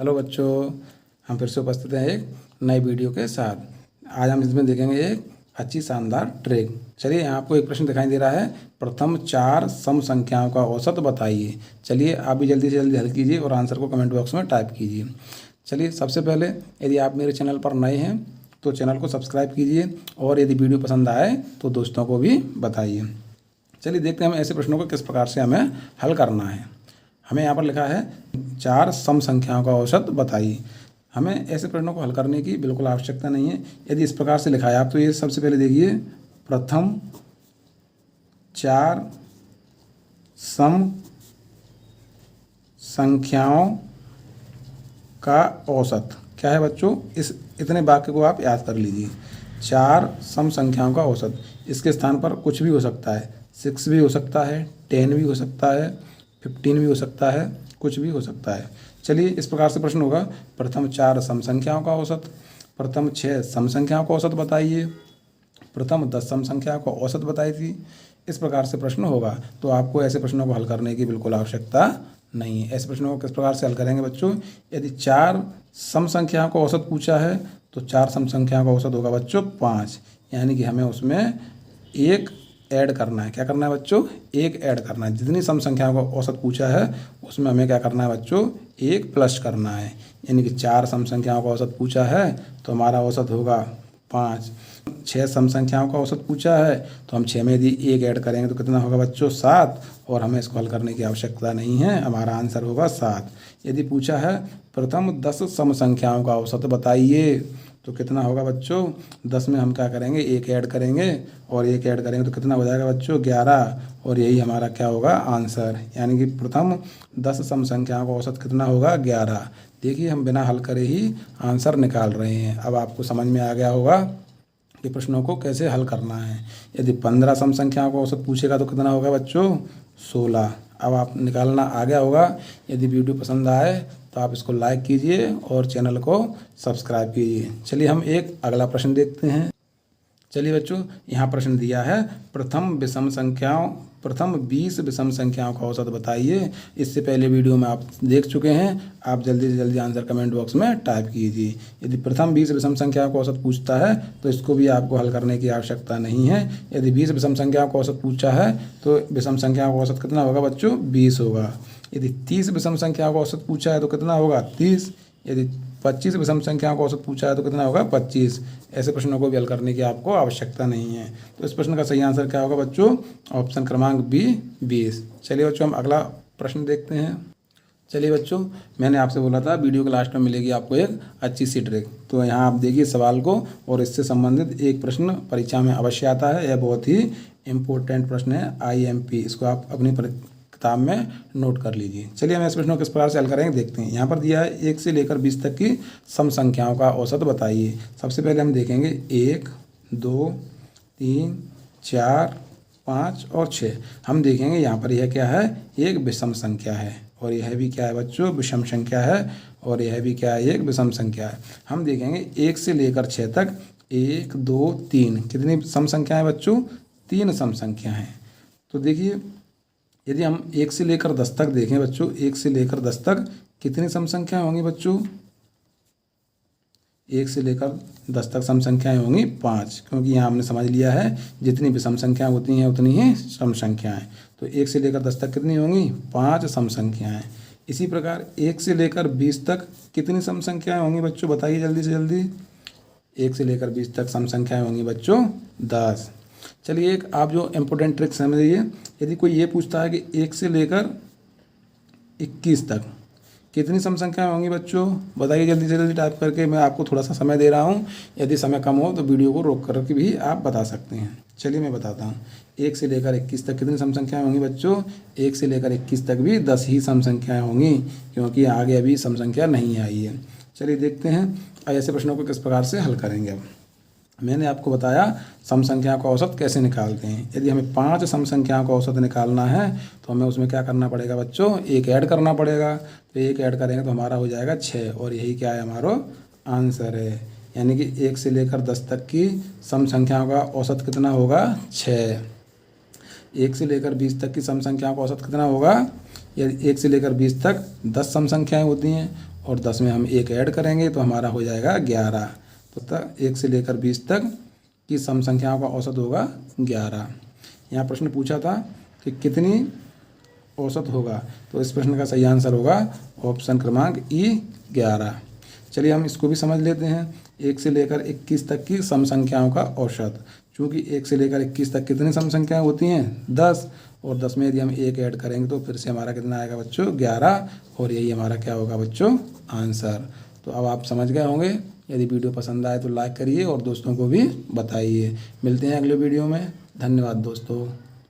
Hello बच्चों, हम फिर से उपस्थित हैं एक नई वीडियो के साथ। आज हम इसमें देखेंगे एक अच्छी शानदार ट्रिक। चलिए, यहाँ आपको एक प्रश्न दिखाई दे रहा है, प्रथम 4 सम संख्याओं का औसत बताइए। चलिए, आप भी जल्दी से जल्दी हल कीजिए और आंसर को कमेंट बॉक्स में टाइप कीजिए। चलिए, सबसे पहले यदि आप मेरे चैनल पर नए हैं तो चैनल को सब्सक्राइब कीजिए और यदि वीडियो पसंद आए तो दोस्तों को भी बताइए। चलिए, देखते हैं हम ऐसे प्रश्नों को किस प्रकार से हमें हल करना है। हमें यहाँ पर लिखा है 4 सम संख्याओं का औसत बताइए। हमें ऐसे प्रश्नों को हल करने की बिल्कुल आवश्यकता नहीं है। यदि इस प्रकार से लिखा है आप तो ये सबसे पहले देखिए, प्रथम 4 सम संख्याओं का औसत क्या है बच्चों। इस इतने वाक्य को आप याद कर लीजिए। 4 सम संख्याओं का औसत, इसके स्थान पर कुछ भी हो सकता है। 6 भी हो सकता है, 10 भी हो सकता है, 15 भी हो सकता है, कुछ भी हो सकता है। चलिए, इस प्रकार से प्रश्न होगा, प्रथम 4 सम संख्याओं का औसत, प्रथम 6 सम संख्याओं का औसत बताइए, प्रथम 10 सम संख्याओं का औसत बताई थी। इस प्रकार से प्रश्न होगा। तो आपको ऐसे प्रश्नों को हल करने की बिल्कुल आवश्यकता नहीं है। ऐसे प्रश्नों को किस प्रकार से हल करेंगे बच्चों, यदि 4 सम संख्याओं का औसत पूछा है तो 4 सम संख्याओं का औसत होगा बच्चों 5, यानी कि हमें उसमें एक ऐड करना है। क्या करना है बच्चों, एक ऐड करना है। जितनी सम संख्याओं का औसत पूछा है उसमें हमें क्या करना है बच्चों, एक प्लस करना है। यानी कि 4 सम संख्याओं का औसत पूछा है तो हमारा औसत होगा 5। 6 सम संख्याओं का औसत पूछा है तो हम 6 में यदि एक ऐड करेंगे तो कितना होगा बच्चों, 7। और हमें इसको हल करने की आवश्यकता नहीं है, हमारा आंसर होगा 7। यदि पूछा है प्रथम 10 सम संख्याओं का औसत बताइए तो कितना होगा बच्चों, 10 में हम क्या करेंगे, एक ऐड करेंगे और एक ऐड करेंगे तो कितना हो जाएगा बच्चों, 11। और यही हमारा क्या होगा, आंसर। यानी कि प्रथम 10 सम संख्याओं का औसत कितना होगा, 11। देखिए, हम बिना हल करे ही आंसर निकाल रहे हैं। अब आपको समझ में आ गया होगा कि प्रश्नों को कैसे हल करना है। यदि 15 सम संख्याओं का औसत पूछेगा तो कितना होगा बच्चों, 16। अब आप निकालना आ गया होगा। यदि वीडियो पसंद आए तो आप इसको लाइक कीजिए और चैनल को सब्सक्राइब कीजिए। चलिए, हम एक अगला प्रश्न देखते हैं। चलिए बच्चों, यहाँ प्रश्न दिया है, प्रथम 20 विषम संख्याओं का औसत बताइए। इससे पहले वीडियो में आप देख चुके हैं। आप जल्दी से जल्दी आंसर कमेंट बॉक्स में टाइप कीजिए। यदि प्रथम 20 विषम संख्याओं का औसत पूछता है तो इसको भी आपको हल करने की आवश्यकता नहीं है। यदि 20 विषम संख्याओं का औसत पूछा है तो विषम संख्याओं का औसत कितना होगा बच्चों, 20 होगा। यदि 30 विषम संख्याओं का औसत पूछा है तो कितना होगा, 30। यदि 25 विषम संख्याओं का औसत पूछा है तो कितना होगा, 25। ऐसे प्रश्नों को भी हल करने की आपको आवश्यकता नहीं है। तो इस प्रश्न का सही आंसर क्या होगा बच्चों, ऑप्शन क्रमांक बी, 20। चलिए बच्चों, हम अगला प्रश्न देखते हैं। चलिए बच्चों, मैंने आपसे बोला था वीडियो के लास्ट में मिलेगी आपको एक अच्छी सी ट्रिक। तो यहाँ आप देखिए सवाल को, और इससे संबंधित एक प्रश्न परीक्षा में अवश्य आता है। यह बहुत ही इम्पोर्टेंट प्रश्न है, IMP। इसको आप अपनी किताब में नोट कर लीजिए। चलिए, हम इस प्रश्न को किस प्रकार से हल करेंगे देखते हैं। यहाँ पर दिया है 1 से लेकर 20 तक की सम संख्याओं का औसत बताइए। सबसे पहले हम देखेंगे 1, 2, 3, 4, 5 और 6। हम देखेंगे यहाँ पर यह क्या है, एक विषम संख्या है। और यह भी क्या है बच्चों, विषम संख्या है। और यह भी क्या है, एक विषम संख्या है। हम देखेंगे 1 से लेकर 6 तक, 1, 2, 3 कितनी सम संख्या है बच्चों, 3 सम संख्या हैं। तो देखिए, यदि हम 1 से लेकर 10 तक देखें बच्चों, 1 से लेकर 10 तक कितनी सम संख्याएं होंगी बच्चों, 1 से लेकर 10 तक सम संख्याएं होंगी 5। क्योंकि यहाँ हमने समझ लिया है जितनी भी सम संख्याएं होती हैं उतनी ही सम संख्याएं। तो 1 से लेकर 10 तक कितनी होंगी, 5 सम संख्याएं। इसी प्रकार 1 से लेकर 20 तक कितनी सम संख्याएं होंगी बच्चों, बताइए जल्दी से जल्दी। 1 से लेकर 20 तक सम संख्याएं होंगी बच्चों 10। चलिए, एक आप जो इम्पोर्टेंट ट्रिक समझिए। यदि कोई ये पूछता है कि 1 से लेकर 21 तक कितनी सम संख्याएं होंगी बच्चों, बताइए जल्दी से जल्दी टाइप करके। मैं आपको थोड़ा सा समय दे रहा हूँ। यदि समय कम हो तो वीडियो को रोक करके भी आप बता सकते हैं। चलिए, मैं बताता हूँ। 1 से लेकर 21 तक कितनी सम संख्याएं होंगी बच्चों, 1 से लेकर 21 तक भी 10 ही सम संख्याएं होंगी, क्योंकि आगे अभी सम संख्या नहीं आई है। चलिए देखते हैं ऐसे प्रश्नों को किस प्रकार से हल करेंगे। अब मैंने आपको बताया सम संख्याओं का औसत कैसे निकालते हैं। यदि हमें 5 सम संख्याओं का औसत निकालना है तो हमें उसमें क्या करना पड़ेगा बच्चों, एक ऐड करना पड़ेगा। तो एक ऐड करेंगे तो हमारा हो जाएगा 6। और यही क्या है, हमारा आंसर है। यानी कि 1 से लेकर 10 तक की सम संख्याओं का औसत कितना होगा, 6। 1 से लेकर 20 तक की सम संख्याओं का औसत कितना होगा, यदि 1 से लेकर 20 तक 10 सम संख्याएँ होती हैं और 10 में हम 1 ऐड करेंगे तो हमारा हो जाएगा 11। तो 1 से लेकर 20 तक की सम संख्याओं का औसत होगा 11। यहाँ प्रश्न पूछा था कि कितनी औसत होगा, तो इस प्रश्न का सही आंसर होगा ऑप्शन क्रमांक ई 11। चलिए हम इसको भी समझ लेते हैं। 1 से लेकर 21 तक की सम संख्याओं का औसत। चूँकि 1 से लेकर 21 तक कितनी सम संख्याएँ होती हैं 10, और 10 में यदि हम 1 ऐड करेंगे तो फिर से हमारा कितना आएगा बच्चों 11, और यही हमारा क्या होगा बच्चों आंसर। तो अब आप समझ गए होंगे। यदि वीडियो पसंद आए तो लाइक करिए और दोस्तों को भी बताइए। मिलते हैं अगले वीडियो में। धन्यवाद दोस्तों।